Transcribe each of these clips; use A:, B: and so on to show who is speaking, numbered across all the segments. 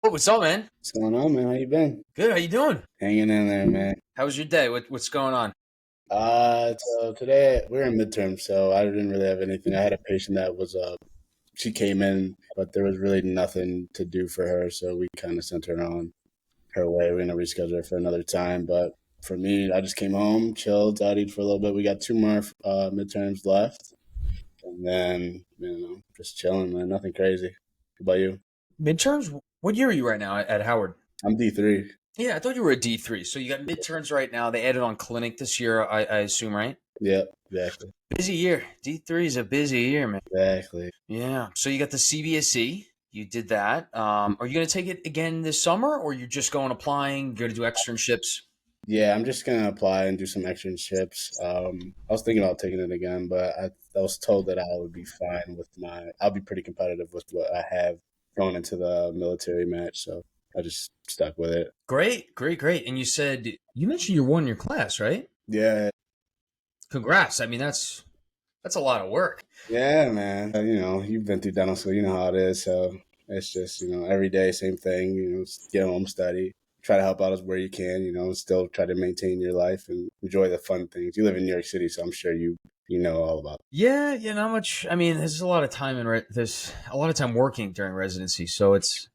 A: Oh, what's up, man?
B: What's going on, man? How you been?
A: Good. How you doing?
B: Hanging in there, man.
A: How was your day? What's going on?
B: So today we're in midterm, so I didn't really have anything. I had a patient that was she came in, but there was really nothing to do for her, so we kind of sent her on her way. We're gonna reschedule her for another time. But for me, I just came home, chilled, studied for a little bit. We got two more midterms left, and then just chilling, man. Nothing crazy. How about you?
A: Midterms? What year are you right now at Howard?
B: I'm D3.
A: Yeah, I thought you were a D3. So you got midterms right now. They added on clinic this year, I assume, right?
B: Yep, exactly,
A: Busy year. D3 is a busy year, man.
B: exactly.
A: Yeah. So you got the CBSE. You did that. Are you going to take it again this summer, or you're just going applying? Going to do externships?
B: Yeah, I'm just gonna apply and do some externships. I was thinking about taking it again, but I was told that I would be fine with I'll be pretty competitive with what I have going into the military match, so I just stuck with it.
A: Great, great, great. And you mentioned you won your class, right?
B: Yeah,
A: Congrats. I mean, that's a lot of work.
B: yeah, man. You've been through dental school, you know how it is. So it's just every day same thing. Get home, study, try to help out as where you can. Still try to maintain your life and enjoy the fun things. You live in New York City, so I'm sure you know all about it.
A: Yeah, yeah, not much. I mean, there's a lot of time there's a lot of time working during residency, so it's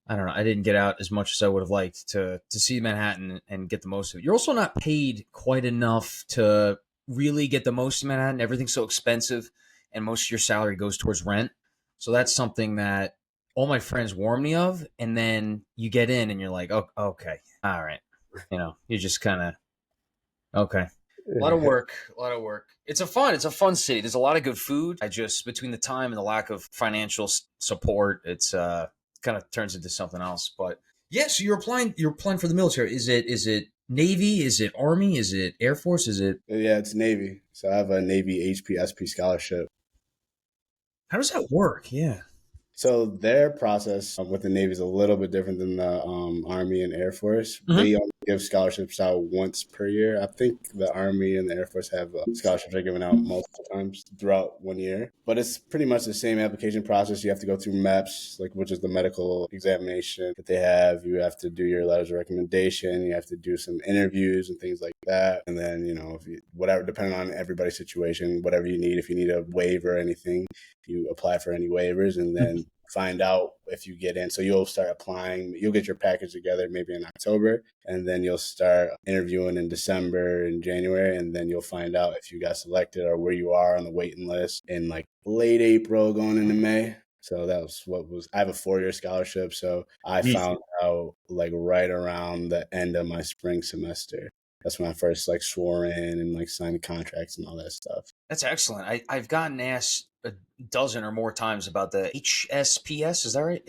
A: I don't know. I didn't get out as much as I would have liked to see Manhattan and get the most of it. You're also not paid quite enough to really get the most of Manhattan. Everything's so expensive, and most of your salary goes towards rent. So that's something that all my friends warn me of, and then you get in and you're like, oh, okay, all right, you're just kind of okay. A lot of work, a lot of work. It's a fun city. There's a lot of good food. I just between the time and the lack of financial support, it's kind of turns into something else. But yeah, so you're applying for the military. Is it Navy? Is it Army? Is it Air Force? Is it
B: Yeah, it's Navy. So I have a Navy HPSP scholarship.
A: how does that work? Yeah.
B: So their process with the Navy is a little bit different than the Army and Air Force.
A: Hmm.
B: They only give scholarships out once per year. I think the Army and the Air Force have scholarships are given out multiple times throughout one year. But it's pretty much the same application process. You have to go through MEPS, which is the medical examination that they have. You have to do your letters of recommendation. You have to do some interviews and things like that. And then if whatever, depending on everybody's situation, whatever you need, if you need a waiver or anything, you apply for any waivers and then find out if you get in. So you'll start applying, you'll get your package together maybe in October, and then you'll start interviewing in December and January, and then you'll find out if you got selected or where you are on the waiting list in like late April going into May. So that was I have a 4-year scholarship. So I found out like right around the end of my spring semester. That's when I first like swore in and like signed the contracts and all that stuff.
A: That's excellent. I've gotten asked a dozen or more times about the HSPS. Is that right?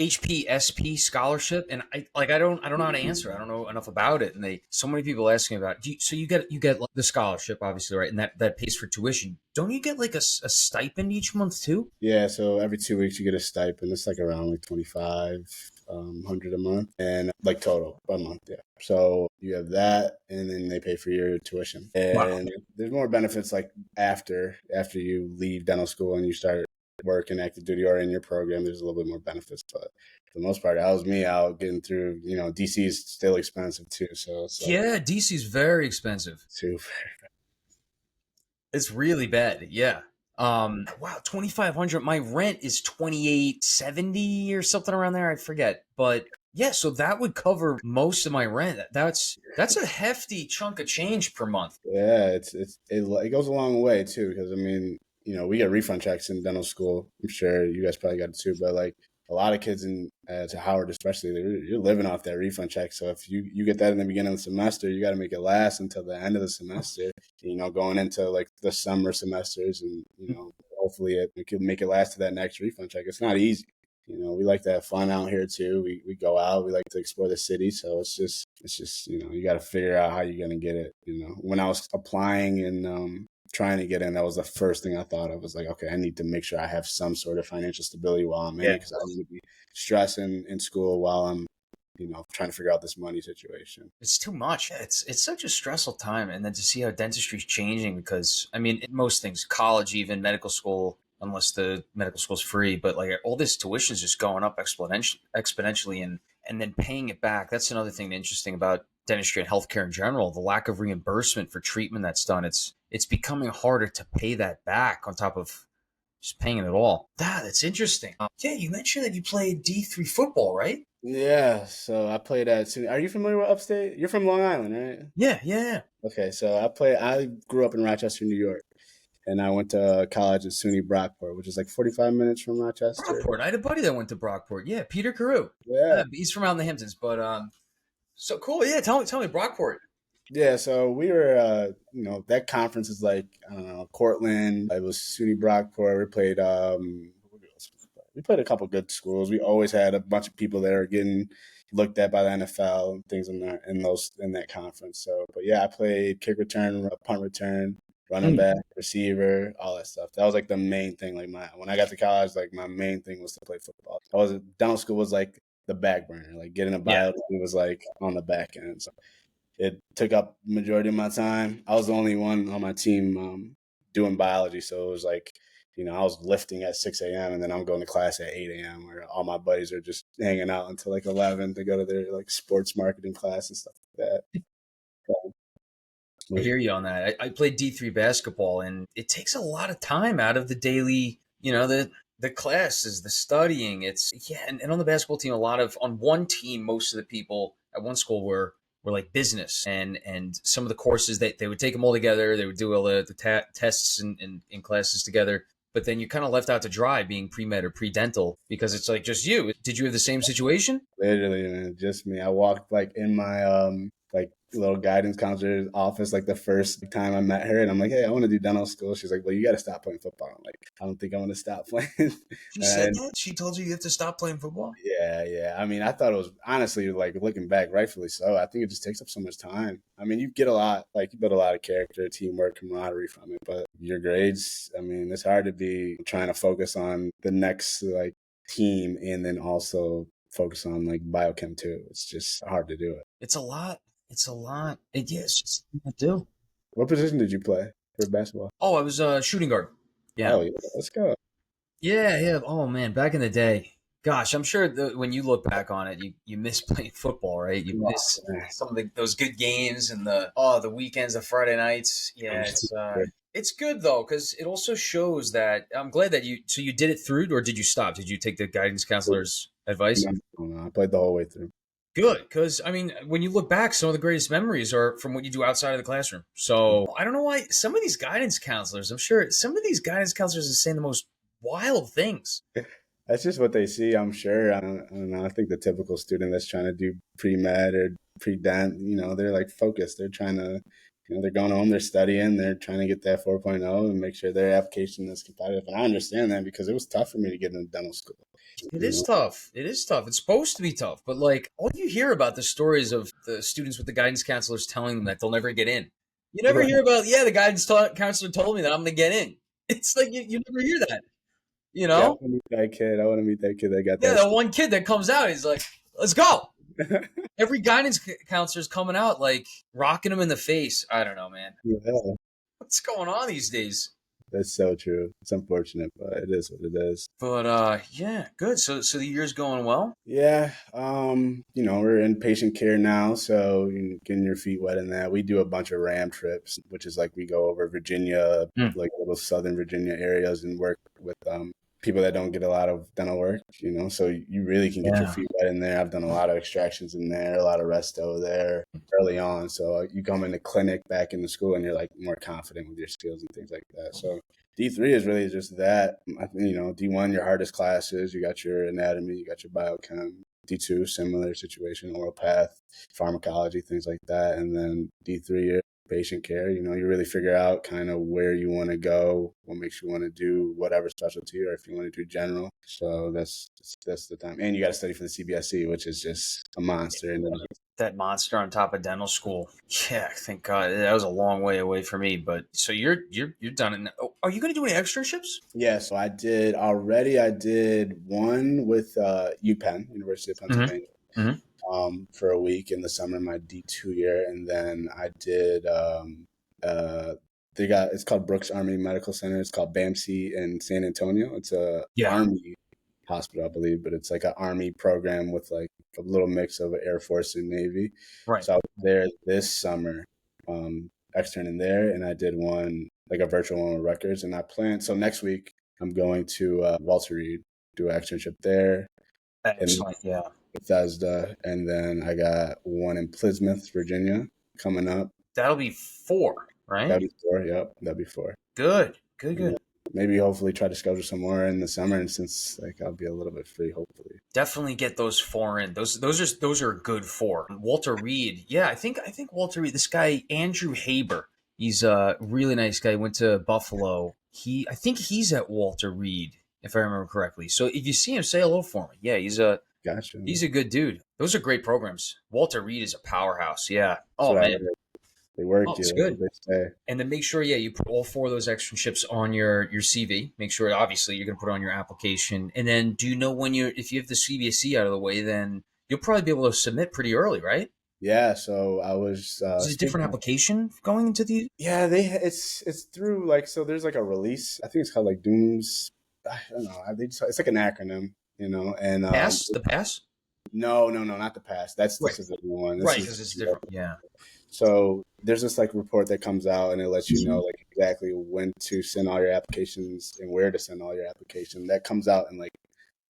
A: HPSP scholarship, and I don't know how to answer. I don't know enough about it, and so many people ask me about it. So you get like, the scholarship, obviously, right, and that pays for tuition. Don't you get like a stipend each month too?
B: Yeah, so every 2 weeks you get a stipend. It's like around like 2,500 a month, and like total a month. Yeah. So you have that, and then they pay for your tuition.
A: Wow.
B: And there's more benefits like after you leave dental school and you start working active duty or in your program. There's a little bit more benefits, but for the most part, that was me out getting through. DC is still expensive too, so it's like
A: Yeah, DC's very expensive.
B: super.
A: It's really bad. Yeah. Wow, 2,500. My rent is 2,870 or something around there. I forget, but yeah, so that would cover most of my rent. That's a hefty chunk of change per month.
B: Yeah, it goes a long way too because I mean, we get refund checks in dental school. I'm sure you guys probably got it too, but like a lot of kids in to Howard especially, you're living off that refund check. So if you get that in the beginning of the semester, you got to make it last until the end of the semester. Going into like the summer semesters, and hopefully it can make it last to that next refund check. It's not easy. We like to have fun out here too. We go out. We like to explore the city. So it's just you got to figure out how you're gonna get it. When I was applying and trying to get in, that was the first thing I thought of. Was like, okay, I need to make sure I have some sort of financial stability while I'm in
A: Yeah.
B: it because I don't want to be stressing in school while I'm trying to figure out this money situation.
A: It's too much. It's such a stressful time, and then to see how dentistry is changing because I mean, most things, college, even medical school, unless the medical school's free. But like all this tuition is just going up exponentially, and then paying it back. That's another thing interesting about dentistry and healthcare in general. The lack of reimbursement for treatment that's done. It's becoming harder to pay that back on top of just paying it all. That's interesting. Yeah, you mentioned that you played D3 football, right?
B: Yeah, so I played at SUNY. Are you familiar with upstate? You're from Long Island, right?
A: Yeah, yeah, yeah.
B: Okay, so I grew up in Rochester, New York, and I went to college at SUNY Brockport, which is like 45 minutes from Rochester.
A: Brockport. I had a buddy that went to Brockport. Yeah, Peter Carew.
B: Yeah.
A: He's from out in the Hamptons, but so cool. Yeah, tell me Brockport.
B: Yeah, so we were, that conference is like, I don't know, Cortland. It was SUNY Brockport. We played a couple good schools. We always had a bunch of people that are getting looked at by the NFL and things in that conference. So, but yeah, I played kick return, punt return, running
A: Mm.
B: back, receiver, all that stuff. That was like the main thing. Like when I got to college, like my main thing was to play football. Dental school was like the back burner. Like getting a
A: Yeah.
B: bio was like on the back end. So it took up majority of my time. I was the only one on my team doing biology, so it was like, I was lifting at 6 a.m. and then I'm going to class at 8 a.m. where all my buddies are just hanging out until like 11 to go to their like sports marketing class and stuff like that. So,
A: I hear you on that. I played D3 basketball, and it takes a lot of time out of the daily, the classes, the studying. It's yeah, and on the basketball team, on one team, most of the people at one school were like business, and some of the courses that they would take them all together. They would do all the tests and in classes together. But then you kind of left out to dry being pre-med or pre-dental because it's like just you. Did you have the same situation?
B: literally, man, just me. I walked like in my like little guidance counselor's office like the first time I met her, and I'm like, hey, I want to do dental school. She's like, well, you got to stop playing football. I'm like, I don't think I'm going to stop playing.
A: She said
B: And
A: that? She told you have to stop playing football?
B: yeah, yeah. I mean, I thought it was honestly like looking back, rightfully so. I think it just takes up so much time. I mean, you get a lot, like you build a lot of character, teamwork, camaraderie from it, but your grades, I mean, it's hard to be trying to focus on the next like team and then also focus on like biochem too. It's just hard to do it.
A: It's a lot. It's a lot. Yeah, it's just something to do.
B: What position did you play for basketball?
A: Oh, I was a shooting guard. Yeah.
B: Oh, yeah, let's go.
A: Yeah, yeah. Oh man, back in the day. Gosh, I'm sure when you look back on it, you miss playing football, right? You
B: Wow,
A: miss
B: man.
A: some of those good games and the weekends, the Friday nights. Yeah,
B: I'm super-
A: it's good though because it also shows that I'm glad that you did it through, or did you stop? Did you take the guidance counselor's advice?
B: no, I played the whole way through.
A: Good, because I mean, when you look back, some of the greatest memories are from what you do outside of the classroom. So I don't know why some of these guidance counselors, I'm sure some of these guidance counselors are saying the most wild things.
B: That's just what they see, I'm sure. I don't know. I think the typical student that's trying to do pre-med or pre-dent, they're like focused. They're trying to, they're going home, they're studying, they're trying to get that 4.0 and make sure their application is competitive. And I understand that because it was tough for me to get into dental school.
A: It
B: You
A: is
B: know,
A: tough. It is tough. It's supposed to be tough, but like all you hear about the stories of the students with the guidance counselors telling them that they'll never get in. You never
B: right.
A: hear about, yeah, the guidance counselor told me that I'm going to get in. It's like you never hear that, you
B: Yeah, I
A: know?
B: want to meet that kid. I want to meet that kid that got
A: Yeah,
B: that.
A: that one kid that comes out, he's like, let's go. Every guidance counselor's coming out like rocking him in the face. I don't know, man.
B: Yeah,
A: What's going on these days?
B: that's so true. It's unfortunate, but it is what it is.
A: But yeah, good. So the year's going well.
B: Yeah, we're in patient care now, so getting your feet wet in that. We do a bunch of RAM trips, which is like we go over Virginia,
A: Mm.
B: like little Southern Virginia areas, and work with people that don't get a lot of dental work. So you really can get your
A: Yeah.
B: feet wet in there. I've done a lot of extractions in there, a lot of resto there early on. So you come in the clinic back into school, and you're like more confident with your skills and things like that. So D3 is really just that. I think, D1, your hardest classes, you got your anatomy, you got your biochem. D2, similar situation, oral path, pharmacology, things like that. And then D3, your patient care, you really figure out kind of where you want to go, what makes you want to do whatever specialty, or if you want to do general. So that's the time. And you got to study for the CBSE, which is just a monster. And then
A: That monster on top of dental school. Yeah, thank God. That was a long way away for me. But so you're done it now. Oh, are you going to do any externships?
B: yeah, so I did already. I did one with UPenn, University of
A: Mm-hmm.
B: Pennsylvania,
A: Mm-hmm.
B: for a week in the summer, my D2 year, and then I did uh, it's called Brooks Army Medical Center. It's called BAMC in San Antonio. It's a
A: Yeah.
B: Army hospital, I believe, but it's like an Army program with like a little mix of Air Force and Navy.
A: Right.
B: So I was there this summer, externing there, and I did one like a virtual one with Rutgers, and I plan. So next week I'm going to Walter Reed, do an externship there in
A: Excellent. Yeah.
B: Bethesda, and then I got one in Plymouth, Virginia, coming up.
A: That'll be 4, right?
B: That'd be four. Yep, that'd be four.
A: Good. Good.
B: And then
A: Good.
B: maybe hopefully try to schedule some more in the summer, and since like I'll be a little bit free, hopefully.
A: Definitely get those 4 in. Those are good 4. Walter Reed. Yeah, I think Walter Reed. This guy Andrew Haber. He's a really nice guy. Went to Buffalo. I think he's at Walter Reed, if I remember correctly. So if you see him, say hello for me. Yeah,
B: Gotcha.
A: he's a good dude. Those are great programs. Walter Reed is a powerhouse. Yeah.
B: That's
A: Oh
B: what I
A: man.
B: heard. They work
A: Oh,
B: you.
A: it's
B: That's
A: good.
B: what they say.
A: And then make sure, yeah, you put all 4 of those externships on your CV. Make sure, obviously, you're going to put it on your application. And then, do you know when if you have the CBSE out of the way, then you'll probably be able to submit pretty early, right?
B: Yeah. So I was
A: Is it a different application going into the
B: Yeah, it's through like so. There's like a release. I think it's called like Dooms. I don't know. It's like an acronym, and
A: pass? The pass?
B: no, not the pass. That's
A: Right,
B: This is the new one. This
A: right,
B: is
A: because it's different. Yeah.
B: so there's this like report that comes out and it lets you know like exactly when to send all your applications and where to send all your application. That comes out in like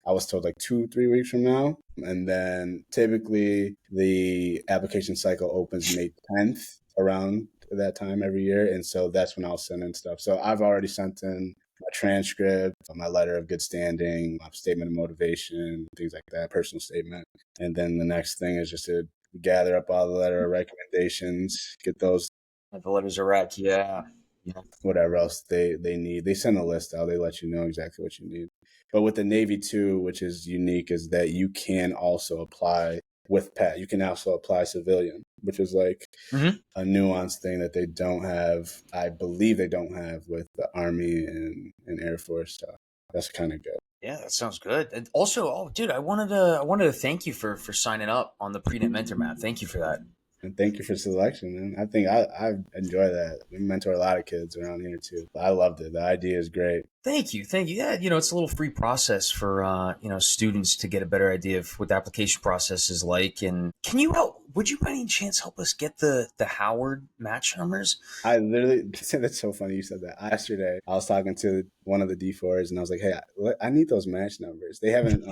B: I was told like 2-3 weeks from now. And then typically the application cycle opens May 10th around that time every year. And so that's when I'll send in stuff. So I've already sent in my transcript, my letter of good standing, my statement of motivation, things like that, personal statement. And then the next thing is just to gather up all the letter of recommendations, get those,
A: The letters are rec. Yeah. Yeah.
B: whatever else they need. They send a list out. They let you know exactly what you need. But with the Navy too, which is unique, is that you can also apply with PET. You can also apply civilian, which is like
A: Hmm.
B: a nuanced thing that they don't have. I believe they don't have with the Army and Air Force. So that's kind of good.
A: Yeah, that sounds good. And also, oh, dude, I wanted to thank you for signing up on the PreDent Mentor Map. Thank you for that.
B: And thank you for selection, man. I think I enjoy that. We mentor a lot of kids around here too. I loved it. The idea is great.
A: Thank you, thank you. Yeah, it's a little free process for students to get a better idea of what the application process is like. And can you help? Would you by any chance help us get the Howard match numbers?
B: I literally, that's so funny you said that. Yesterday, I was talking to one of the D4s and I was like, hey, I need those match numbers. They haven't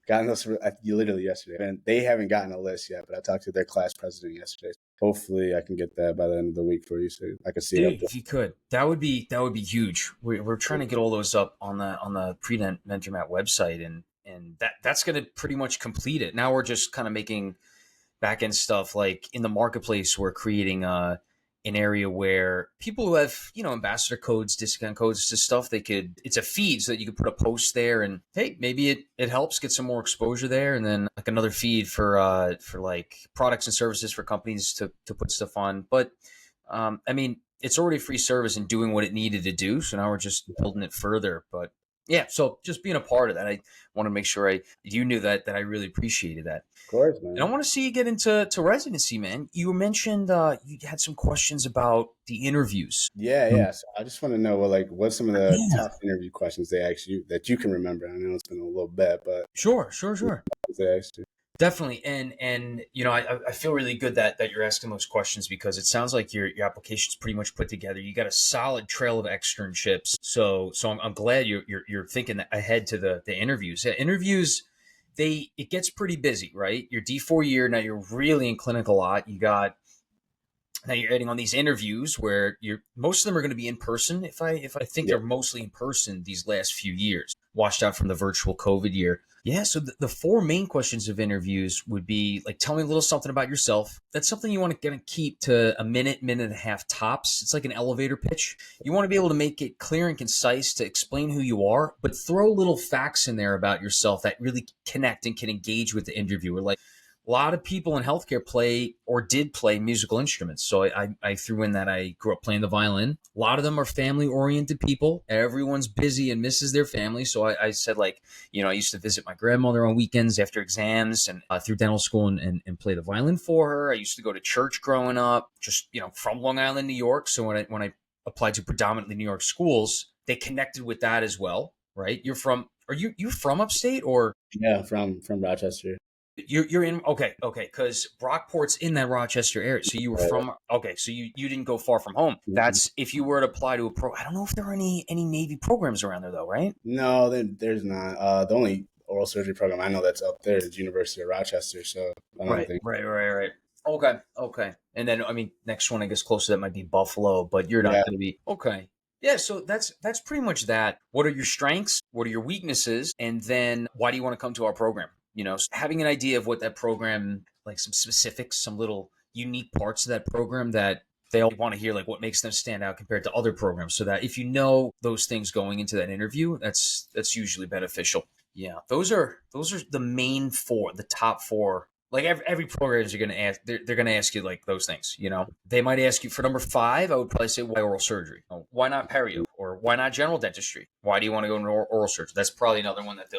B: gotten those literally yesterday. And they haven't gotten a list yet, but I talked to their class president yesterday. Hopefully I can get that by the end of the week for you so I can see it up
A: Dude,
B: there.
A: if you could, that would be huge. We're trying to get all those up on the PreDent Mentor Map website, and that's going to pretty much complete it. Now we're just kind of making back end stuff like in the marketplace. We're creating an area where people who have ambassador codes, discount codes to stuff, it's a feed so that you could put a post there, and hey, maybe it helps get some more exposure there, and then like another feed for like products and services for companies to put stuff on. But I mean, it's already free service and doing what it needed to do, so now we're just building it further. But yeah, so just being a part of that, I want to make sure you knew that I really appreciated that.
B: Of course,
A: And I
B: man.
A: want to see you get into residency, man. You mentioned you had some questions about the interviews.
B: Yeah. So I just want to know what's some of the
A: Yeah,
B: tough interview questions they asked you that you can remember. I know it's been a little bit, but
A: sure.
B: they asked you.
A: Definitely, and I feel really good that you're asking those questions because it sounds like your application's pretty much put together. You got a solid trail of externships, so I'm glad you're thinking ahead to the interviews. Yeah, interviews, it gets pretty busy, right? Your D4 year now, you're really in clinic a lot. Now you're adding on these interviews where most of them are going to be in person. If I think
B: Yeah.
A: they're mostly in person these last few years, washed out from the virtual COVID year. Yeah. So the 4 main questions of interviews would be like, tell me a little something about yourself. That's something you want to keep to a minute and a half tops. It's like an elevator pitch. You want to be able to make it clear and concise to explain who you are, but throw little facts in there about yourself that really connect and can engage with the interviewer. Like, a lot of people in healthcare play or did play musical instruments. So I threw in that I grew up playing the violin. A lot of them are family oriented people. Everyone's busy and misses their family. So I said, like, I used to visit my grandmother on weekends after exams and through dental school and play the violin for her. I used to go to church growing up, just, from Long Island, New York. So when I applied to predominantly New York schools, they connected with that as well, right? Are you from upstate, or
B: Yeah, from Rochester.
A: you're in? Okay, because Brockport's in that Rochester area. So you were
B: Right.
A: from, okay, so you didn't go far from home.
B: Mhm.
A: That's if you were to apply to a pro. I don't know if there are any Navy programs around there though, right?
B: No, then there's not. The only oral surgery program I know that's up there is University of Rochester. So I don't
A: Right,
B: think.
A: right, right, right. Okay. And then I mean, next one I guess close to that might be Buffalo, but you're not
B: Yeah,
A: going to be okay. Yeah, so that's pretty much that. What are your strengths? What are your weaknesses? And then why do you want to come to our program? Having an idea of what that program, like some specifics, some little unique parts of that program that they all want to hear, like what makes them stand out compared to other programs, so that if you know those things going into that interview, that's usually beneficial. Yeah, those are the main four, the top four. Like every program is going to ask, they're going to ask you like those things. They might ask you for number five. I would probably say, why oral surgery? Why not perio? Or why not general dentistry? Why do you want to go into oral surgery? That's probably another one that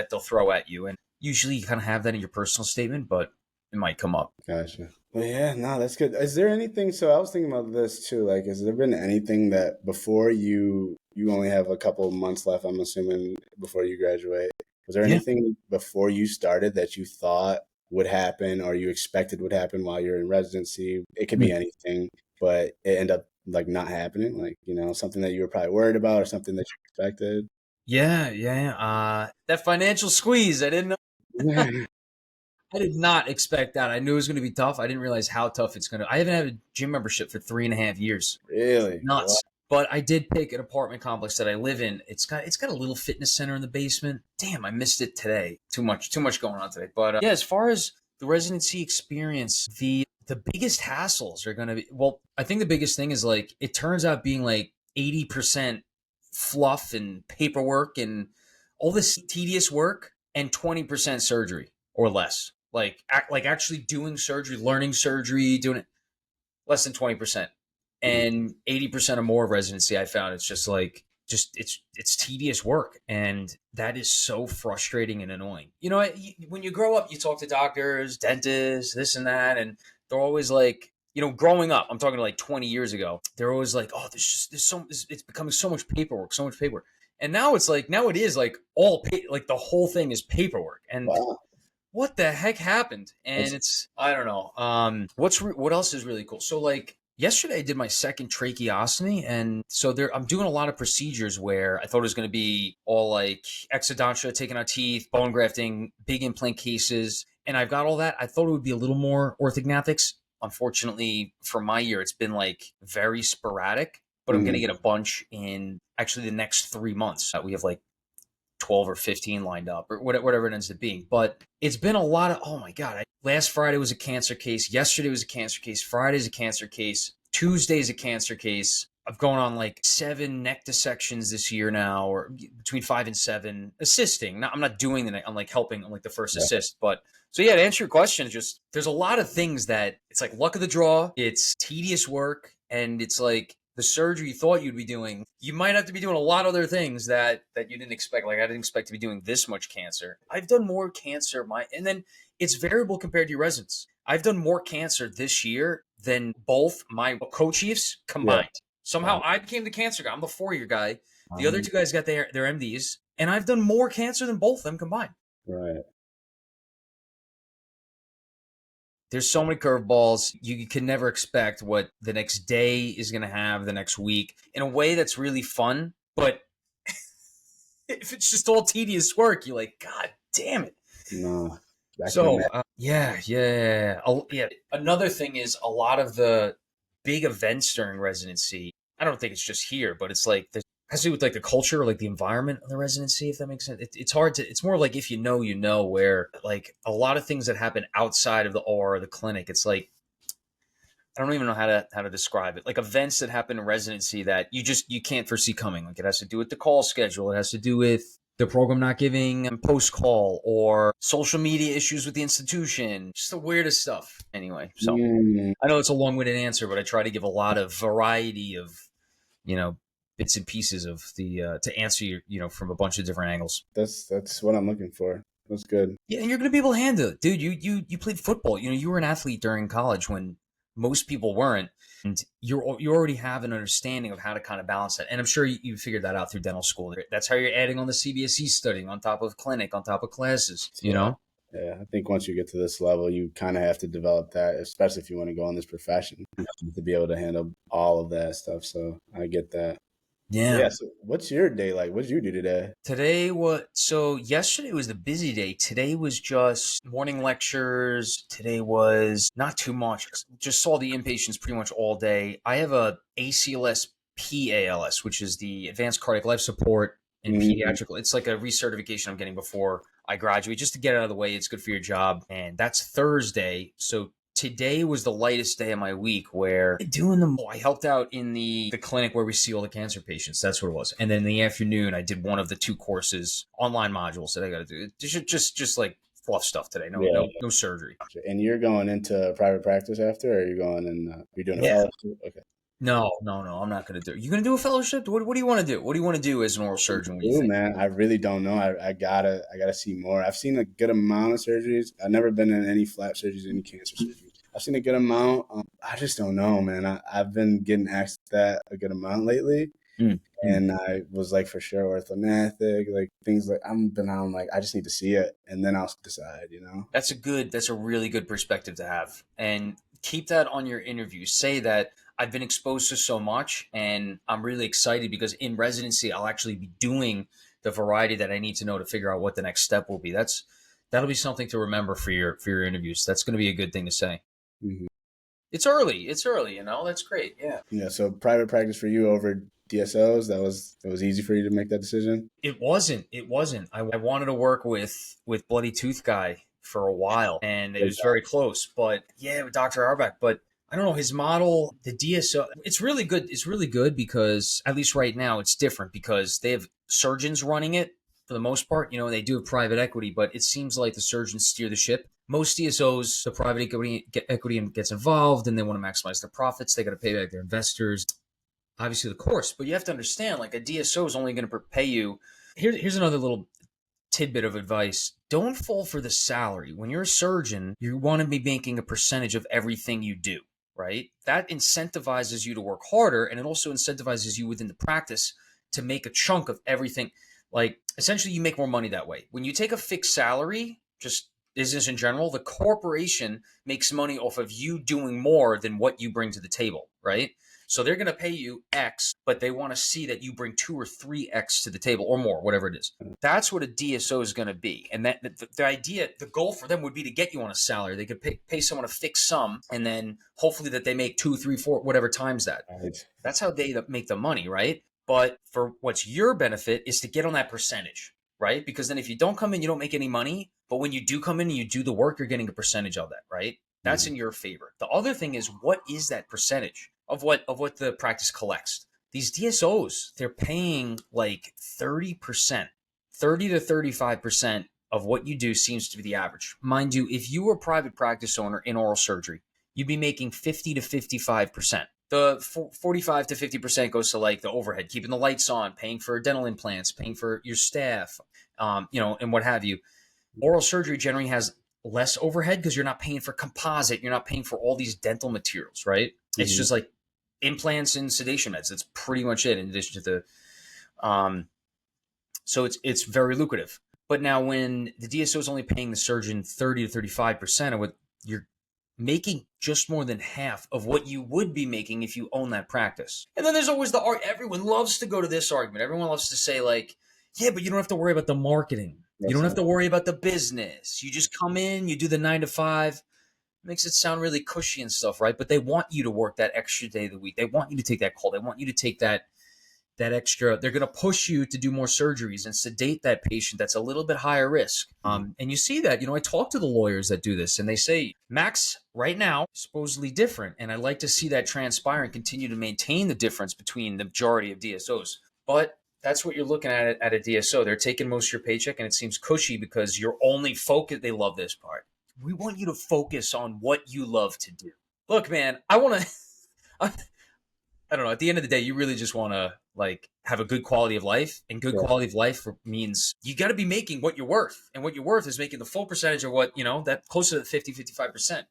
A: they'll throw at you. And usually you kind of have that in your personal statement, but it might come up.
B: gotcha. But yeah, no, that's good. Is there anything? So I was thinking about this too. Like, has there been anything that before you only have a couple of months left? I'm assuming before you graduate. Was there
A: Yeah.
B: anything before you started that you thought would happen or you expected would happen while you're in residency? It could be anything, but it ended up like not happening. Like, something that you were probably worried about or something that you expected.
A: Yeah. That financial squeeze, I didn't know. I did not expect that. I knew it was going to be tough. I didn't realize how tough it's going to. I haven't had a gym membership for 3.5 years.
B: Really? Wow.
A: Nuts. But I did pick an apartment complex that I live in. It's got a little fitness center in the basement. Damn, I missed it today. Too much going on today. But yeah, as far as the residency experience, the biggest hassles are going to be, well, I think the biggest thing is like it turns out being like 80% fluff and paperwork and all this tedious work, and 20% surgery or less. Like actually doing surgery, learning surgery, doing it less than 20%. And 80% or more of residency, I found it's just like it's tedious work, and that is so frustrating and annoying. When you grow up, you talk to doctors, dentists, this and that, and they're always like, growing up, I'm talking like 20 years ago, they're always like, oh, it's becoming so much paperwork, so much paperwork. And now it is like like the whole thing is paperwork. And
B: Wow.
A: what the heck happened?
B: That's
A: And it's, I don't know. What else is really cool? So like yesterday I did my second tracheostomy, and so I'm doing a lot of procedures where I thought it was going to be all like exodontia, taking out teeth, bone grafting, big implant cases, and I've got all that. I thought it would be a little more orthognathics. Unfortunately, for my year, it's been like very sporadic. But I'm going to
B: mhm.
A: get a bunch in actually the next 3 months. We have like 12 or 15 lined up, or whatever it ends up being. But it's been a lot of, oh my God. Last Friday was a cancer case. Yesterday was a cancer case. Friday's a cancer case. Tuesday's a cancer case. I've gone on like 7 neck dissections this year now, or between 5 and 7, assisting. I'm not doing the neck. I'm like helping. I'm like the first
B: Yeah.
A: assist. But so yeah, to answer your question, it's just there's a lot of things that it's like luck of the draw. It's tedious work, and it's like the surgery you thought you'd be doing, you might have to be doing a lot of other things that you didn't expect. Like I didn't expect to be doing this much cancer. I've done more cancer, and then it's variable compared to your residents. I've done more cancer this year than both my co-chiefs
B: Yeah.
A: combined. Somehow
B: Wow.
A: I became the cancer guy. I'm the 4-year guy. The other
B: Um,
A: two guys got their MDs, and I've done more cancer than both of them combined.
B: right.
A: There's so many curveballs. You can never expect what the next day is going to have, the next week, in a way that's really fun. But if it's just all tedious work, you're like, God damn it.
B: No, I can
A: So,
B: imagine.
A: yeah. Another thing is a lot of the big events during residency. I don't think it's just here, but it's like has to do with like the culture, or like the environment of the residency, if that makes sense. It's hard to. It's more like if you know, you know. Where like a lot of things that happen outside of the OR or the clinic, it's like I don't even know how to describe it. Like events that happen in residency that you can't foresee coming. Like it has to do with the call schedule. It has to do with the program not giving post call, or social media issues with the institution. Just the weirdest stuff. Anyway, so
B: Mm,
A: I know it's a long winded answer, but I try to give a lot of variety of you know bits and pieces of the to answer you from a bunch of different angles.
B: that's what I'm looking for. That's good.
A: Yeah, and you're gonna be able to handle it, dude. You played football. You were an athlete during college when Most people weren't. And you already have an understanding of how to kind of balance that. And I'm sure you figured that out through dental school. That's how you're adding on the CBSE studying on top of clinic, on top of classes, you
B: Yeah.
A: know?
B: Yeah, I think once you get to this level, you kind of have to develop that, especially if you want to go in this profession, to be able to handle all of that stuff. So I get that.
A: Yeah.
B: Yeah. So what's your day like? What did you do today?
A: So yesterday was the busy day. Today was just morning lectures. Today was not too much. Just saw the inpatients pretty much all day. I have a ACLS PALS, which is the Advanced Cardiac Life Support in
B: Mhm.
A: pediatric. It's like a recertification I'm getting before I graduate, just to get it out of the way. It's good for your job. And that's Thursday. So today was the lightest day of my week where I helped out in the clinic where we see all the cancer patients. That's what it was. And then in the afternoon, I did one of the two courses, online modules that I got to do. Just like fluff stuff today. No,
B: Yeah.
A: no surgery.
B: And you're going into private practice after, or are you going and you're doing a
A: Yeah.
B: fellowship? Okay.
A: No. I'm not going to do it. You going to do a fellowship? What do you want to do? What do you want to do as an oral surgeon? What do you
B: Ooh,
A: think?
B: man, I really don't know. I gotta see more. I've seen a good amount of surgeries. I've never been in any flap surgeries, any cancer surgeries. I've seen a good amount. I just don't know, man. I've been getting asked that a good amount lately,
A: Mm, mm.
B: and I was like, for sure, orthognathic, like things like I'm like, I just need to see it, and then I'll decide.
A: That's a really good perspective to have. And keep that on your interview. Say that I've been exposed to so much and I'm really excited because in residency I'll actually be doing the variety that I need to know to figure out what the next step will be. That'll be something to remember for your interviews. That's going to be a good thing to say.
B: hmm
A: It's early. It's early, you know. That's great. Yeah.
B: Yeah. So private practice for you over DSOs. That was easy for you to make that decision.
A: It wasn't. It wasn't. I wanted to work with Bloody Tooth Guy for a while, and it
B: Good
A: was very close. But yeah, with Dr. Arbach. But I don't know his model, the DSO. It's really good. It's really good because at least right now it's different because they have surgeons running it for the most part. You know, they do have private equity, but it seems like the surgeons steer the ship. Most DSOs, the private equity gets involved, and they want to maximize their profits. They got to pay back their investors, obviously the course, but you have to understand like a DSO is only going to pay you. Here's another little tidbit of advice. Don't fall for the salary. When you're a surgeon, you want to be making a percentage of everything you do, right? That incentivizes you to work harder and it also incentivizes you within the practice to make a chunk of everything. Like essentially you make more money that way. When you take a fixed salary, just business in general, the corporation makes money off of you doing more than what you bring to the table, right? So they're going to pay you X, but they want to see that you bring 2 or 3X to the table or more, whatever it is. That's what a DSO is going to be. And that the idea, the goal for them would be to get you on a salary. They could pay someone a fixed sum and then hopefully that they make 2, 3, 4, whatever times that.
B: Right.
A: That's how they make the money, right? But for what's your benefit is to get on that percentage, right? Because then if you don't come in, you don't make any money. But when you do come in and you do the work, you're getting a percentage of that, right? That's
B: Mhm.
A: in your favor. The other thing is what is that percentage of what the practice collects? These DSOs, they're paying like 30%, 30 to 35% of what you do seems to be the average. Mind you, if you were a private practice owner in oral surgery, you'd be making 50 to 55%. The 45 to 50% goes to like the overhead, keeping the lights on, paying for dental implants, paying for your staff, and what have you. Oral surgery generally has less overhead because you're not paying for composite, you're not paying for all these dental materials, right? It's
B: Mhm.
A: just like implants and sedation meds. That's pretty much it. In addition to um, so it's very lucrative. But now when the DSO is only paying the surgeon 30 to 35% of what you're making, just more than half of what you would be making if you own that practice. And then there's always the art. Everyone loves to go to this argument. Everyone loves to say like, yeah, but you don't have to worry about the marketing. You don't
B: That's
A: have to worry about the business. You just come in, you do the 9 to 5. Makes it sound really cushy and stuff, right? But they want you to work that extra day of the week. They want you to take that call. They want you to take that extra. They're going to push you to do more surgeries and sedate that patient that's a little bit higher risk. And you see that, I talk to the lawyers that do this and they say Max right now is supposedly different. And I'd like to see that transpire and continue to maintain the difference between the majority of DSOs. But that's what you're looking at a DSO. They're taking most of your paycheck and it seems cushy because you're only focused. They love this part. We want you to focus on what you love to do. Look, man, I want to, I don't know. At the end of the day, you really just want to like have a good quality of life, and good
B: yeah.
A: quality of life means you got to be making what you're worth, and what you're worth is making the full percentage of what that closer to 50, 55%.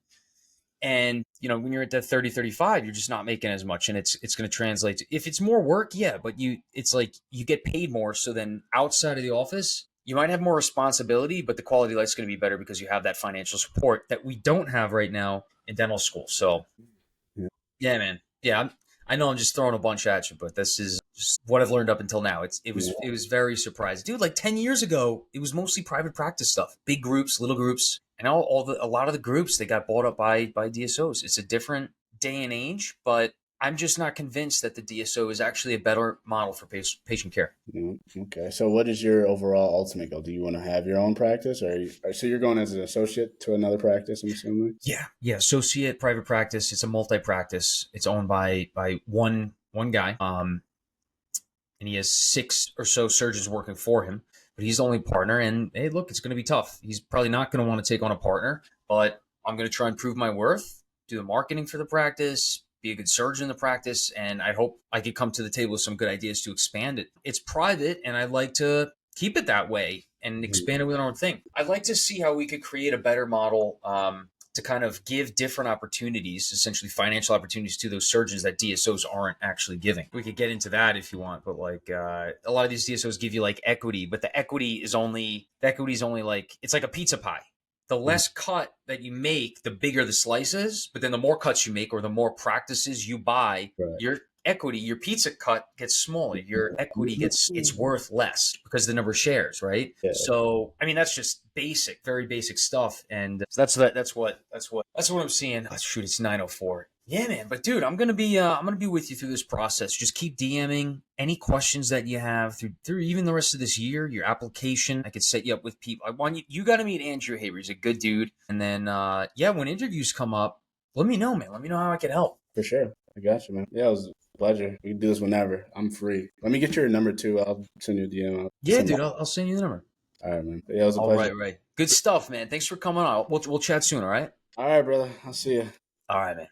A: And, when you're at that 30, 35, you're just not making as much. And it's going to translate to, if it's more work, yeah, but it's like you get paid more. So then outside of the office, you might have more responsibility, but the quality of life is going to be better because you have that financial support that we don't have right now in dental school. So
B: Yeah.
A: yeah, man. Yeah, I know I'm just throwing a bunch at you, but this is just what I've learned up until now. It was very surprising, dude. Like 10 years ago, it was mostly private practice stuff, big groups, little groups, and a lot of the groups they got bought up by DSOs. It's a different day and age, but I'm just not convinced that the DSO is actually a better model for patient care.
B: Okay. So, what is your overall ultimate goal? Do you want to have your own practice, so you're going as an associate to another practice? I'm assuming.
A: Yeah. Associate private practice. It's a multi practice. It's owned by one guy. And he has 6 or so surgeons working for him, but he's the only partner. And hey, look, it's going to be tough. He's probably not going to want to take on a partner, but I'm going to try and prove my worth, do the marketing for the practice, be a good surgeon in the practice, and I hope I could come to the table with some good ideas to expand it. It's private, and I'd like to keep it that way and expand it with our own thing. I'd like to see how we could create a better model to kind of give different opportunities, essentially financial opportunities to those surgeons that DSOs aren't actually giving. We could get into that if you want, but like a lot of these DSOs give you like equity, but the equity is only like, it's like a pizza pie. The less cut that you make, the bigger the slice is, but then the more cuts you make or the more practices you buy,
B: Right.
A: your equity, your pizza cut gets smaller. Your equity it's worth less because of the number of shares, right?
B: Yeah.
A: So, I mean, that's just basic, very basic stuff, and that's what I'm seeing. Oh, shoot, it's 9:04. Yeah, man. But dude, I'm gonna be with you through this process. Just keep DMing any questions that you have through even the rest of this year. Your application, I could set you up with people. I want you. You got to meet Andrew Haber. He's a good dude. And then, yeah, when interviews come up, let me know, man. Let me know how I can help.
B: For sure. I got you, man. Yeah, it was a pleasure. We can do this whenever. I'm free. Let me get your number too. I'll send you a DM.
A: Yeah, dude. I'll send you the number.
B: All right, man. Yeah, it was a
A: All
B: pleasure.
A: right. Good stuff, man. Thanks for coming on. We'll chat soon. All right.
B: All right, brother. I'll see you.
A: All right, man.